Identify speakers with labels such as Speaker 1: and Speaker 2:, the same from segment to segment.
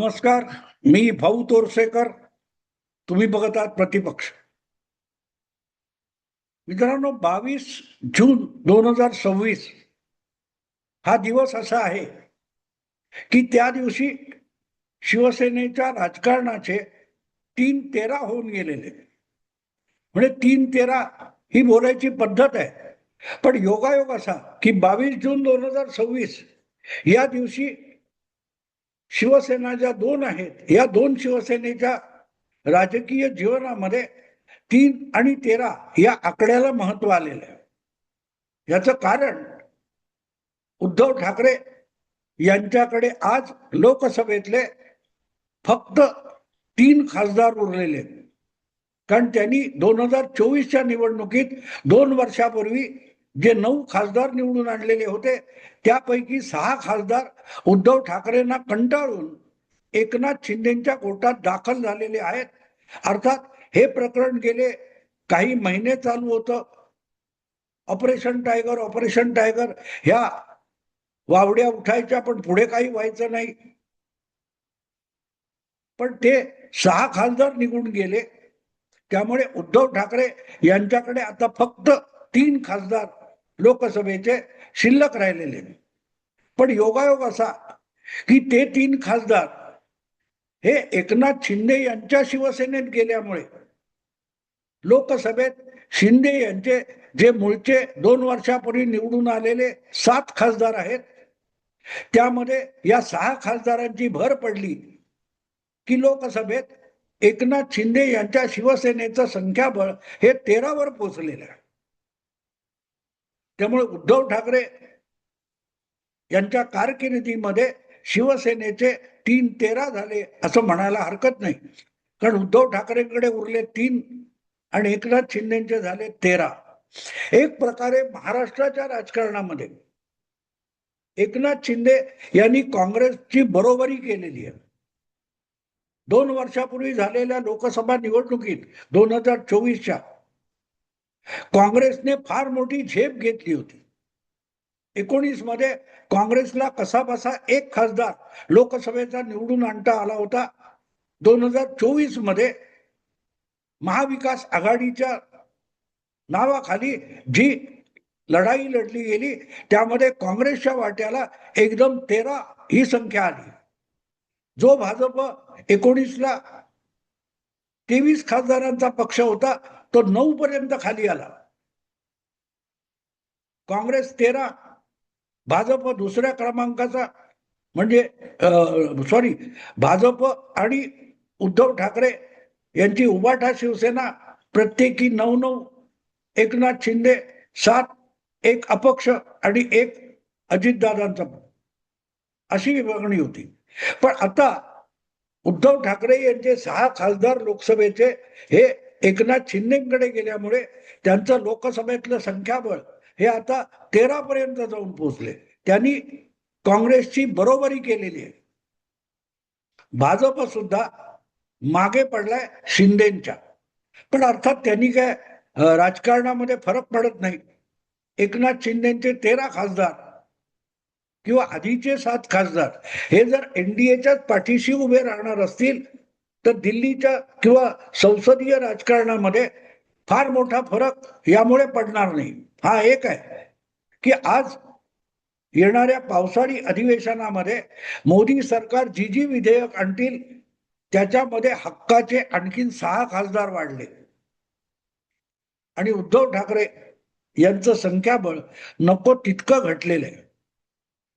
Speaker 1: नमस्कार. मी भाऊ तोरसेकर. तुम्ही बघत आहात प्रतिपक्ष. मित्रांनो, 22 जून 2026 हा दिवस असा आहे की त्या दिवशी शिवसेनेच्या राजकारणाचे 3-13 होऊन गेलेले. म्हणजे 3-13 ही बोलायची पद्धत आहे. पण योगायोग असा की 22 जून 2026 या दिवशी शिवसेना ज्या दोन आहेत, या दोन शिवसेनेच्या राजकीय जीवनामध्ये 3 आणि 13 या आकड्याला महत्व आलेलं आहे. याचं कारण उद्धव ठाकरे यांच्याकडे आज लोकसभेतले फक्त 3 खासदार उरलेले. कारण त्यांनी 2024च्या निवडणुकीत 2 वर्षापूर्वी जे 9 खासदार निवडून आणलेले होते त्यापैकी 6 खासदार उद्धव ठाकरेंना कंटाळून एकनाथ शिंदेच्या कोर्टात दाखल झालेले आहेत. अर्थात हे प्रकरण गेले काही महिने चालू होतं. ऑपरेशन टायगर ह्या वावड्या उठायच्या, पण पुढे काही व्हायचं नाही. पण ते 6 खासदार निघून गेले. त्यामुळे उद्धव ठाकरे यांच्याकडे आता फक्त 3 खासदार लोकसभेचे शिल्लक राहिलेले. पण योगायोग असा की ते 3 खासदार हे एकनाथ शिंदे यांच्या शिवसेनेत गेल्यामुळे लोकसभेत शिंदे यांचे जे मूळचे 2 वर्षापूर्वी निवडून आलेले 7 खासदार आहेत, त्यामध्ये या 6 खासदारांची भर पडली की लोकसभेत एकनाथ शिंदे यांच्या शिवसेनेचं संख्याबळ हे 13 वर पोहोचलेलं आहे. त्यामुळे उद्धव ठाकरे यांच्या कारकिर्दीमध्ये शिवसेनेचे 3-13 झाले असं म्हणायला हरकत नाही. कारण उद्धव ठाकरेंकडे उरले 3 आणि एकनाथ शिंदेचे झाले 13. एक प्रकारे महाराष्ट्राच्या राजकारणामध्ये एकनाथ शिंदे यांनी काँग्रेसची बरोबरी केलेली आहे. 2 वर्षापूर्वी झालेल्या लोकसभा निवडणुकीत 2024च्या काँग्रेसने फार मोठी झेप घेतली होती. 19 मध्ये काँग्रेसला कसाबसा 1 खासदार लोकसभेचा निवडून आणता आला होता. 2024 मध्ये महाविकास आघाडीच्या नावाखाली जी लढाई लढली गेली त्यामध्ये काँग्रेसच्या वाट्याला एकदम 13 ही संख्या आली. जो भाजप 19ला 23 खासदारांचा पक्ष होता तो 9 पर्यंत खाली आला. काँग्रेस 13, भाजप दुसऱ्या क्रमांकाचा म्हणजे भाजप आणि उद्धव ठाकरे यांची उभाटा शिवसेना प्रत्येकी 9-9, एकनाथ शिंदे 7, एक अपक्ष आणि एक अजितदादांचा, अशी विभागणी होती. पण आता उद्धव ठाकरे यांचे 6 खासदार लोकसभेचे हे एकनाथ शिंदेकडे गेल्यामुळे त्यांचं लोकसभेतलं संख्याबळ हे आता 13 पर्यंत जाऊन पोहोचले. त्यांनी काँग्रेसची बरोबरी केलेली आहे. भाजप सुद्धा मागे पडलाय शिंदेच्या. पण अर्थात त्यांनी काय राजकारणामध्ये फरक पडत नाही. एकनाथ शिंदेचे 13 खासदार किंवा आधीचे 7 खासदार हे जर एनडीएच्याच पाठीशी उभे राहणार असतील तर दिल्लीच्या किंवा संसदीय राजकारणामध्ये फार मोठा फरक यामुळे पडणार नाही. हा एक आहे की आज येणाऱ्या पावसाळी अधिवेशनामध्ये मोदी सरकार जी विधेयक आणतील त्याच्यामध्ये हक्काचे आणखीन 6 खासदार वाढले आणि उद्धव ठाकरे यांचं संख्याबळ नको तितकं घटलेलं आहे.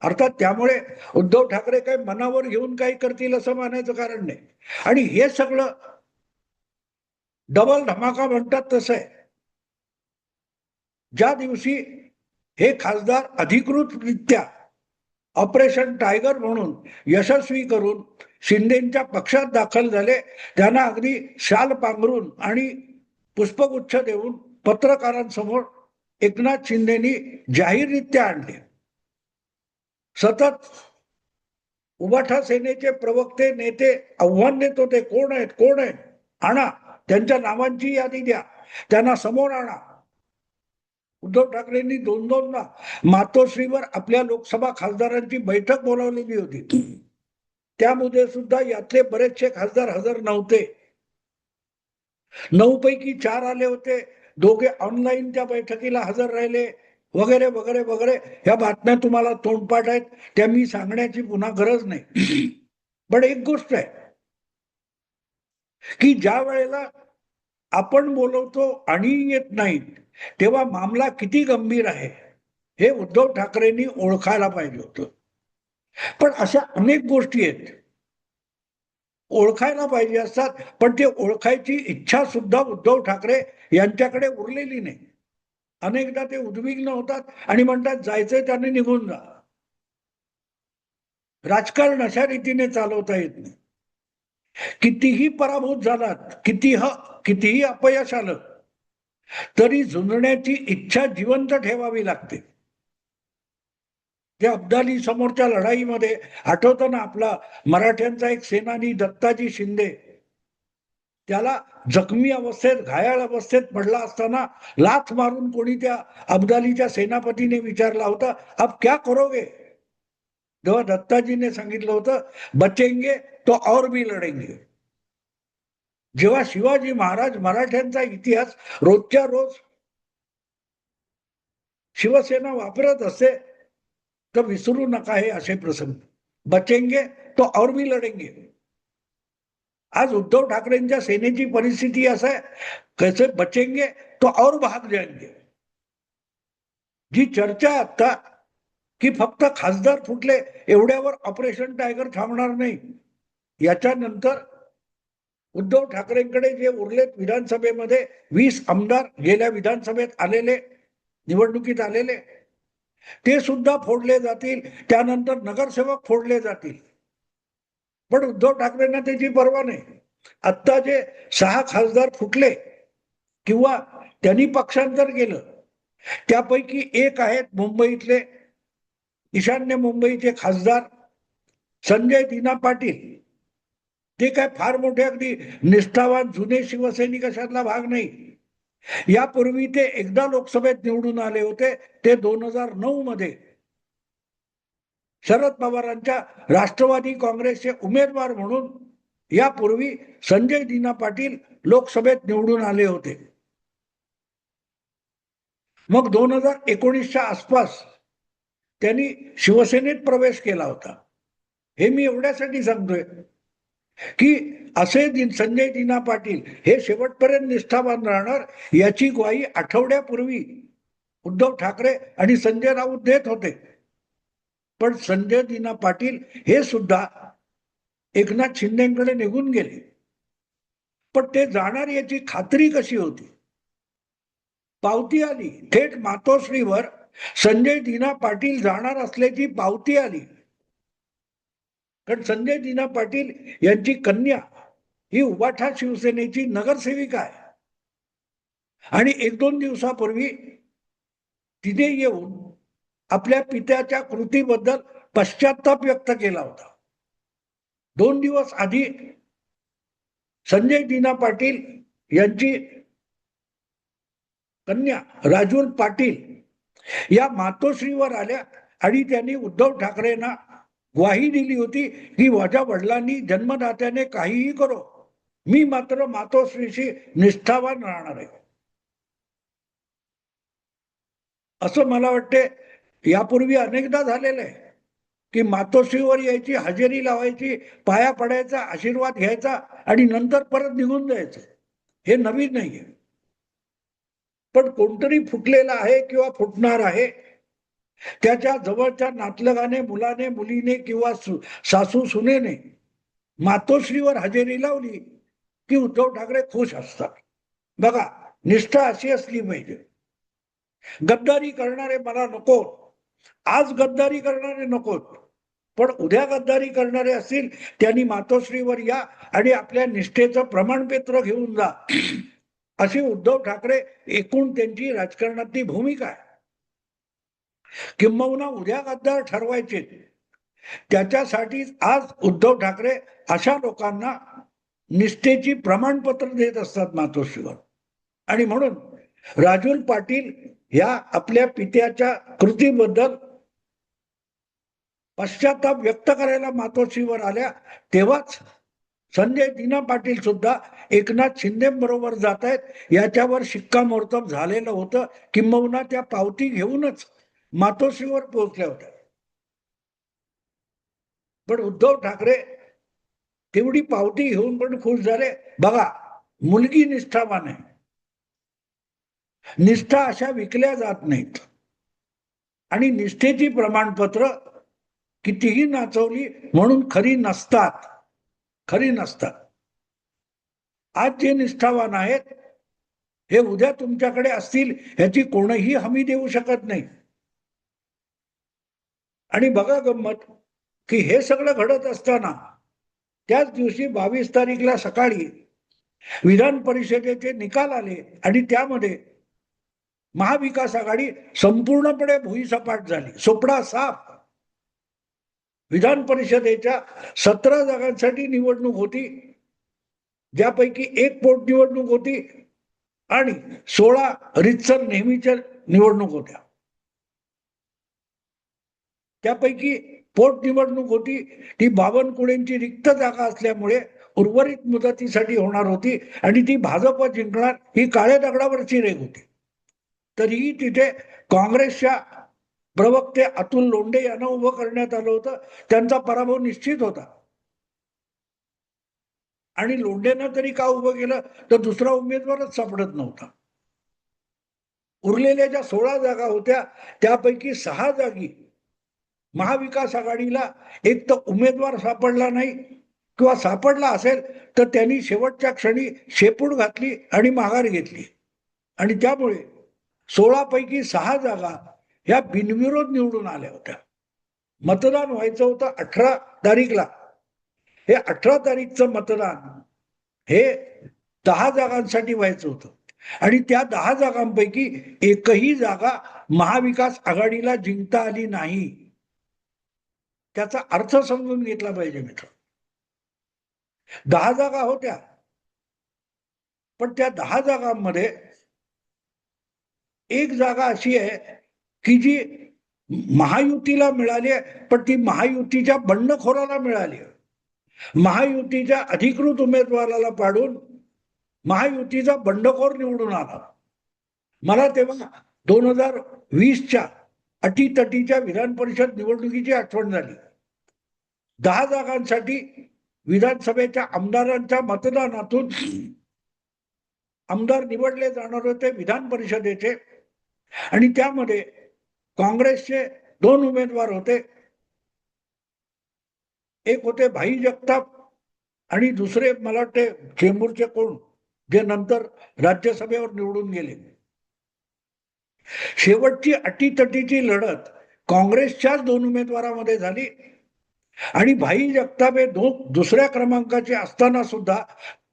Speaker 1: अर्थात त्यामुळे उद्धव ठाकरे काही मनावर घेऊन काही करतील असं मानायचं कारण नाही. आणि हे सगळं डबल धमाका म्हणतात तसं आहे. ज्या दिवशी हे खासदार अधिकृतरित्या ऑपरेशन टायगर म्हणून यशस्वी करून शिंदेच्या पक्षात दाखल झाले, त्यांना अगदी शाल पांघरून आणि पुष्पगुच्छ देऊन पत्रकारांसमोर एकनाथ शिंदेनी जाहीररित्या आणले. सतत उभाठा सेनेचे प्रवक्ते नेते आव्हान देत होते, कोण आहेत, आणा, त्यांच्या नावांची यादी द्या, त्यांना समोर आणा. उद्धव ठाकरेंनी 2-2दा मातोश्रीवर आपल्या लोकसभा खासदारांची बैठक बोलावलेली होती. त्यामध्ये सुद्धा यातले बरेचसे खासदार हजर नव्हते. 9 पैकी 4 आले होते, दोघे ऑनलाईन त्या बैठकीला हजर राहिले, वगैरे वगैरे वगैरे. ह्या बातम्या तुम्हाला तोंडपाठ आहेत, त्या मी सांगण्याची पुन्हा गरज नाही. पण एक गोष्ट आहे की ज्या वेळेला आपण बोलवतो आणि येत नाहीत, तेव्हा मामला किती गंभीर आहे हे उद्धव ठाकरेंनी ओळखायला पाहिजे होतं. पण अशा अनेक गोष्टी आहेत, ओळखायला पाहिजे असतात, पण ते ओळखायची इच्छा सुद्धा उद्धव ठाकरे यांच्याकडे उरलेली नाही. अनेकदा ते उद्विग्न होतात आणि म्हणतात जायचंय त्याने निघून जा. राजकारण अशा रीतीने चालवता येत नाही. कितीही पराभूत झालात, कितीही अपयश आलं, तरी झुंजण्याची इच्छा जिवंत ठेवावी लागते. त्या अब्दाली समोरच्या लढाईमध्ये आठवतं ना, आपला मराठ्यांचा एक सेनानी दत्ताजी शिंदे, त्याला जखमी अवस्थेत, घायाळ अवस्थेत पडला असताना लाथ मारून कोणी त्या अब्दालीच्या सेनापतीने विचारला होता, अब क्या करोगे? तेव्हा दत्ताजीने सांगितलं होतं, बचेंगे तो और भी लढेंगे. जेव्हा शिवाजी महाराज मराठ्यांचा इतिहास रोजच्या रोज शिवसेना वापरत असते, तर विसरू नका हे असे प्रसंग. बचेंगे तो और भी लढेंगे. आज उद्धव ठाकरेंच्या सेनेची परिस्थिती असं आहे, कैसे बचेंगे तो और भाग जाएंगे. जी चर्चा आता की फक्त खासदार फुटले एवढ्यावर ऑपरेशन टायगर थांबणार नाही. याच्यानंतर उद्धव ठाकरेंकडे जे उरलेत विधानसभेमध्ये 20 आमदार गेल्या विधानसभेत आलेले, निवडणुकीत आलेले, ते सुद्धा फोडले जातील. त्यानंतर नगरसेवक फोडले जातील. पण उद्धव ठाकरेंना त्याची पर्वा नाही. आता जे 6 खासदार फुटले किंवा त्यांनी पक्षांतर केलं, त्यापैकी एक आहेत मुंबईतले, ईशान्य मुंबईचे खासदार संजय दिना पाटील. ते काय फार मोठे अगदी निष्ठावान जुने शिवसैनिक अशातला भाग नाही. यापूर्वी ते एकदा लोकसभेत निवडून आले होते, ते 2009 मध्ये शरद पवारांच्या राष्ट्रवादी काँग्रेसचे उमेदवार म्हणून यापूर्वी संजय दिना पाटील लोकसभेत निवडून आले होते. मग 2019च्या आसपास त्यांनी शिवसेनेत प्रवेश केला होता. हे मी एवढ्यासाठी सांगतोय की असे संजय दिना पाटील हे शेवटपर्यंत निष्ठावान राहणार याची ग्वाही आठवड्यापूर्वी उद्धव ठाकरे आणि संजय राऊत देत होते. पण संजय दिना पाटील हे सुद्धा एकनाथ शिंदेकडे निघून गेले. पण ते जाणार याची खात्री कशी होती? पावती आली थेट मातोश्रीवर, संजय दिना पाटील जाणार असल्याची पावती आली. कारण संजय दिना पाटील यांची कन्या ही उबाठा शिवसेनेची नगरसेविका आहे आणि 1-2 दिवसापूर्वी तिने येऊन आपल्या पित्याच्या कृतीबद्दल पश्चाताप व्यक्त केला होता. 2 दिवस आधी संजय दिना पाटील यांची कन्या राजूल पाटील या मातोश्रीवर आल्या आणि त्यांनी उद्धव ठाकरेंना ग्वाही दिली होती की माझ्या वडिलांनी जन्मदात्याने काहीही करो, मी मात्र मातोश्रीशी निष्ठावान राहणार आहे. असं मला वाटते यापूर्वी अनेकदा झालेलं आहे की मातोश्रीवर यायची, हजेरी लावायची, पाया पडायचा, आशीर्वाद घ्यायचा आणि नंतर परत निघून जायचं. हे नवीन नाहीये. पण कोणतरी फुटलेला आहे किंवा फुटणार आहे, त्याच्या जवळच्या नातलगाने, मुलाने, मुलीने किंवा सासू सुनेने मातोश्रीवर हजेरी लावली की उद्धव ठाकरे खुश असतात. बघा, निष्ठा अशी असली पाहिजे. गद्दारी करणारे मला नको, आज गद्दारी करणारे नकोत, पण उद्या गद्दारी करणारे असतील त्यांनी मातोश्रीवर या आणि आपल्या निष्ठेचं प्रमाणपत्र घेऊन जा, अशी उद्धव ठाकरे एकूण त्यांची राजकारणातली भूमिका आहे. किंबहुना उद्या गद्दार ठरवायचे, त्याच्यासाठी आज उद्धव ठाकरे अशा लोकांना निष्ठेची प्रमाणपत्र देत असतात मातोश्रीवर. आणि म्हणून राजूल पाटील या आपल्या पित्याच्या कृतीबद्दल पश्चाताप व्यक्त करायला मातोश्रीवर आल्या, तेव्हाच संजय दिना पाटील सुद्धा एकनाथ शिंदे बरोबर जात आहेत याच्यावर शिक्कामोर्तब झालेलं होतं, किंबहुना त्या पावती घेऊनच मातोश्रीवर पोहोचल्या होत्या. पण उद्धव ठाकरे तेवढी पावती घेऊन पण खुश झाले. बघा, मुलगी निष्ठावान आहे. निष्ठा अशा विकल्या जात नाहीत. आणि निष्ठेची प्रमाणपत्र कितीही नाचवली म्हणून खरी नसतात, खरी नसतात. आज जे निष्ठावान आहेत हे उद्या तुमच्याकडे असतील ह्याची कोणीही हमी देऊ शकत नाही. आणि बघा गंमत, की हे सगळं घडत असताना त्याच दिवशी 22 तारीखला सकाळी विधान परिषदेचे निकाल आले आणि त्यामध्ये महाविकास आघाडी संपूर्णपणे भुईसपाट झाली, सोपडा साफ. विधान परिषदेच्या 17 जागांसाठी निवडणूक होती, ज्यापैकी एक पोटनिवडणूक होती आणि 16 रितसर नेहमीच्या निवडणूक होत्या. त्यापैकी पोटनिवडणूक होती ती बावनकुळेंची रिक्त जागा असल्यामुळे उर्वरित मुदतीसाठी होणार होती आणि ती भाजप जिंकणार ही काळ्या दगडावरची रेघ होती. तरीही तिथे काँग्रेसच्या प्रवक्ते अतुल लोंढे यांना उभं करण्यात आलं होतं. त्यांचा पराभव निश्चित होता. आणि लोंढेनं तरी का उभं केलं तर दुसरा उमेदवारच सापडत नव्हता. उरलेल्या ज्या 16 जागा होत्या त्यापैकी 6 जागी महाविकास आघाडीला एक तर उमेदवार सापडला नाही, किंवा सापडला असेल तर त्यांनी शेवटच्या क्षणी शेपूट घातली आणि माघार घेतली. आणि त्यामुळे 16 पैकी 6 जागा ह्या बिनविरोध निवडून आल्या होत्या. मतदान व्हायचं होतं 18 तारीखला. हे 18 तारीखचं मतदान हे 10 जागांसाठी व्हायचं होतं आणि त्या 10 जागांपैकी एकही जागा महाविकास आघाडीला जिंकता आली नाही. त्याचा अर्थ समजून घेतला पाहिजे मित्र. 10 जागा होत्या, पण त्या 10 जागांमध्ये एक जागा अशी आहे की जी महायुतीला मिळाली आहे, पण ती महायुतीच्या बंडखोराला मिळाली. महायुतीच्या अधिकृत उमेदवाराला पाडून महायुतीचा बंडखोर निवडून आला. मला तेव्हा 2020च्या अटीतटीच्या विधान परिषद निवडणुकीची आठवण झाली. 10 जागांसाठी विधानसभेच्या आमदारांच्या मतदानातून आमदार निवडले जाणार होते विधान परिषदेचे, आणि त्यामध्ये काँग्रेसचे 2 उमेदवार होते. एक होते भाई जगताप आणि दुसरे मला वाटते चेंबूरचे कोण, जे नंतर राज्यसभेवर निवडून गेले. शेवटची अटीतटीची लढत काँग्रेसच्याच 2 उमेदवारांमध्ये झाली आणि भाई जगताप हे दुसऱ्या क्रमांकाचे असताना सुद्धा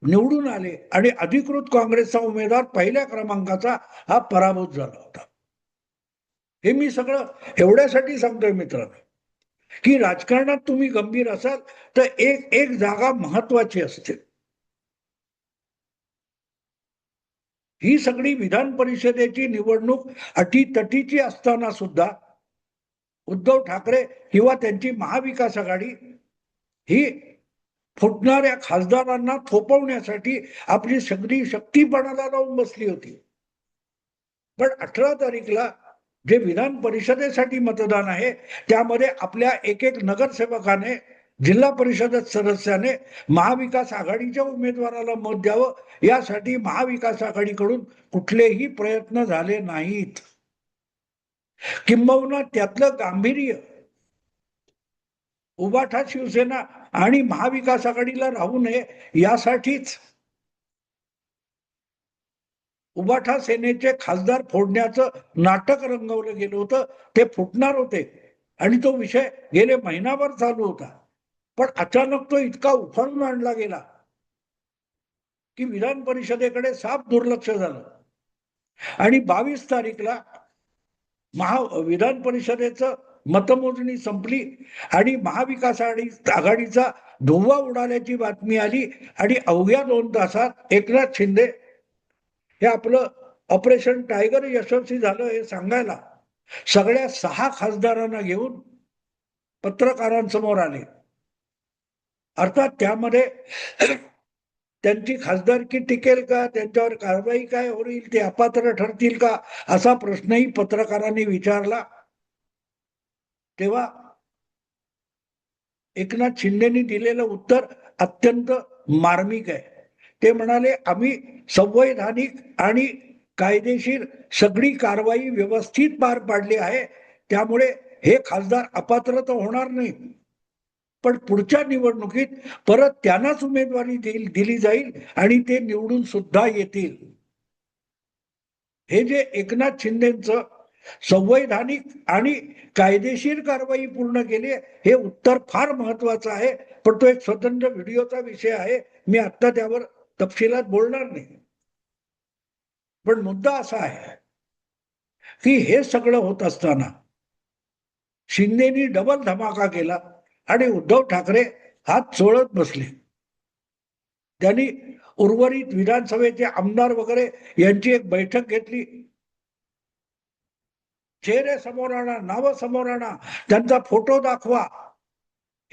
Speaker 1: निवडून आले आणि अधिकृत काँग्रेसचा उमेदवार पहिल्या क्रमांकाचा हा पराभूत झाला होता. हे मी सगळं एवढ्यासाठी सांगतोय मित्रांनो, की राजकारणात तुम्ही गंभीर असाल तर एक एक जागा महत्वाची असते. ही सगळी विधान परिषदेची निवडणूक अटीतटीची असताना सुद्धा उद्धव ठाकरे किंवा त्यांची महाविकास आघाडी ही फुटणाऱ्या खासदारांना थोपवण्यासाठी आपली सगळी शक्ती पणाला लावून बसली होती. पण 18 तारीखला जे विधान परिषदेसाठी मतदान आहे त्यामध्ये आपल्या एक एक नगरसेवकाने, जिल्हा परिषद सदस्याने महाविकास आघाडीच्या उमेदवाराला मत द्यावं यासाठी महाविकास आघाडीकडून कुठलेही प्रयत्न झाले नाहीत. किंबहुना त्यातलं गांभीर्य उबाठा शिवसेना आणि महाविकास आघाडीला राहू नये यासाठीच उबाठा सेनेचे खासदार फोडण्याचं नाटक रंगवलं गेलं होतं. ते फुटणार होते आणि तो विषय गेले महिनाभर चालू होता. पण अचानक तो इतका उफाळून आणला गेला की विधान परिषदेकडे साफ दुर्लक्ष झालं आणि 22 तारीखला विधान परिषदेचं मतमोजणी संपली आणि महाविकास आघाडीचा धुव्वा उडाल्याची बातमी आली आणि अवघ्या 2 तासात एकनाथ शिंदे हे आपलं ऑपरेशन टायगर यशस्वी झालं हे सांगायला सगळ्या 6 खासदारांना घेऊन पत्रकारांसमोर आले. अर्थात त्यामध्ये त्यांची खासदारकी टिकेल का, त्यांच्यावर कारवाई काय होईल, ते अपात्र ठरतील का, असा प्रश्नही पत्रकारांनी विचारला. तेव्हा एकनाथ शिंदेनी दिलेलं उत्तर अत्यंत मार्मिक आहे. ते म्हणाले, आम्ही संवैधानिक आणि कायदेशीर सगळी कारवाई व्यवस्थित पार पाडली आहे, त्यामुळे हे खासदार अपात्र तर होणार नाही, पण पुढच्या निवडणुकीत परत त्यांनाच उमेदवारी दिली जाईल आणि ते निवडून सुद्धा येतील. हे जे एकनाथ शिंदेचं संवैधानिक आणि कायदेशीर कारवाई पूर्ण केली, हे उत्तर फार महत्वाचं आहे. पण तो एक स्वतंत्र व्हिडिओचा विषय आहे, मी आता त्यावर तपशिलात बोलणार नाही. पण मुद्दा असा आहे की हे सगळं होत असताना शिंदेनी डबल धमाका केला आणि उद्धव ठाकरे हात चोळत बसले. त्यांनी उर्वरित विधानसभेचे आमदार वगैरे यांची एक बैठक घेतली. चेहरे समोर आणा, नाव समोर आणा, त्यांचा फोटो दाखवा,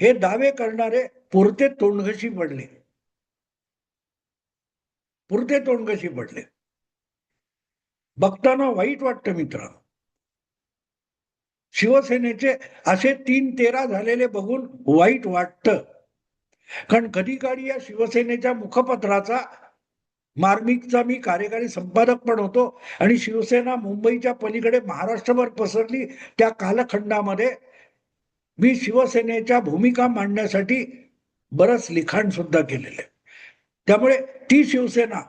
Speaker 1: हे दावे करणारे पुरते तोंडघशी पडले. पुरते तोंडघशी पडले. बघताना वाईट वाटतं मित्रांनो. शिवसेनेचे असे 3-13 झालेले बघून वाईट वाटतं. कारण कधी काळी या शिवसेनेच्या मुखपत्राचा मार्मिकचा मी कार्यकारी संपादक पण होतो आणि शिवसेना मुंबईच्या पलीकडे महाराष्ट्रभर पसरली त्या कालखंडामध्ये मी शिवसेनेच्या भूमिका मांडण्यासाठी बरंच लिखाण सुद्धा केलेलं आहे. त्यामुळे ती शिवसेना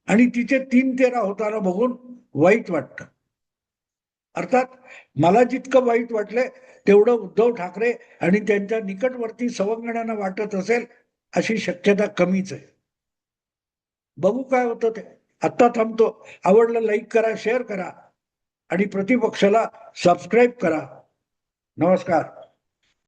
Speaker 1: आणि तिचे 3-13 होताना बघून वाईट वाटतं. अर्थात मला जितकं वाईट वाटलंय तेवढं उद्धव ठाकरे आणि त्यांच्या निकटवर्ती सवंगड्यांना वाटत असेल अशी शक्यता कमीच आहे. बघू काय होतं ते. आत्ता थांबतो. आवडलं लाईक करा, शेअर करा आणि प्रतिपक्षाला सबस्क्राईब करा. नमस्कार.